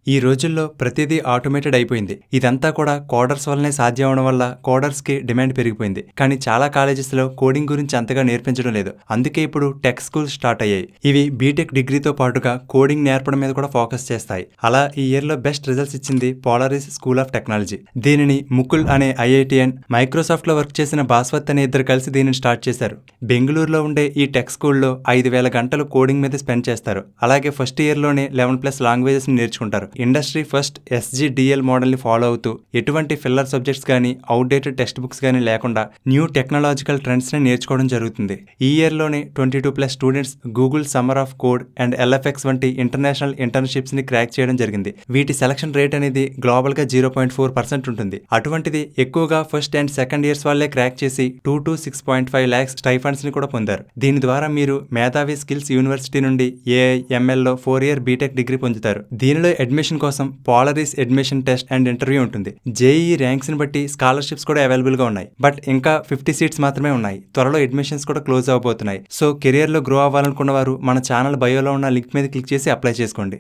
ఈ రోజుల్లో ప్రతిదీ ఆటోమేటెడ్ అయిపోయింది. ఇదంతా కూడా కోడర్స్ వల్లనే సాధ్యం అవడం వల్ల కోడర్స్‌కి డిమాండ్ పెరిగిపోయింది. కానీ చాలా కాలేజెస్‌లో కోడింగ్ గురించి అంతగా నేర్పించడం లేదు. అందుకే ఇప్పుడు టెక్ స్కూల్స్ స్టార్ట్ అయ్యాయి. ఇవి బీటెక్ డిగ్రీతో పాటుగా కోడింగ్ నేర్పడం మీద కూడా ఫోకస్ చేస్తాయి. అలా ఈ ఇయర్‌లో బెస్ట్ రిజల్ట్స్ ఇచ్చింది పోలారిస్ స్కూల్ ఆఫ్ టెక్నాలజీ. దీనిని ముకుల్ అనే ఐఐటీఎన్, మైక్రోసాఫ్ట్‌లో వర్క్ చేసిన భాస్వత్ అనే ఇద్దరు కలిసి దీనిని స్టార్ట్ చేశారు. బెంగుళూరులో ఉండే ఈ టెక్ స్కూల్‌లో 5,000 గంటలు కోడింగ్ మీద స్పెండ్ చేస్తారు. అలాగే ఫస్ట్ ఇయర్‌లోనే 11+ లాంగ్వేజెస్‌ని నేర్చుకుంటారు. ఇండస్ట్రీ ఫస్ట్ SGDL మోడల్ని ఫాలో అవుతూ ఎటువంటి ఫిల్లర్ సబ్జెక్ట్స్ కానీ అవుట్డేటెడ్ టెక్స్ట్ బుక్స్ కానీ లేకుండా న్యూ టెక్నాలజికల్ ట్రెండ్స్ని నేర్చుకోవడం జరుగుతుంది. ఈ ఇయర్లోనే 22+ students Google summer of code and LFX వంటి ఇంటర్నేషనల్ ఇంటర్న్షిప్స్ని క్రాక్ చేయడం జరిగింది. వీటి సెలక్షన్ రేట్ అనేది గ్లోబల్గా 0.4% ఉంటుంది. అటువంటిది ఎక్కువగా ఫస్ట్ అండ్ సెకండ్ ఇయర్స్ వాళ్ళే క్రాక్ చేసి 2 to 6.5 lakhs స్టైఫండ్స్ని కూడా పొందారు. దీని ద్వారా మీరు మేధావి స్కిల్స్ యూనివర్సిటీ నుండి AI/MLలో 4-year బీటెక్ డిగ్రీ పొందుతారు. దీనిలో అడ్మిషన్ కోసం Polaris admission test and interview ఉంటుంది. JEE ర్యాంక్స్ ని బట్టి స్కాలర్షిప్స్ కూడా అవైలబుల్ గా ఉన్నాయి. బట్ ఇంకా 50 సీట్స్ మాత్రమే ఉన్నాయి. త్వరలో అడ్మిషన్స్ కూడా క్లోజ్ అవబోతున్నాయి. సో కెరియర్ లో గ్రో అవ్వాలనుకున్న వారు మన ఛానల్ బయోలో ఉన్న లింక్ మీద క్లిక్ చేసి అప్లై చేసుకోండి.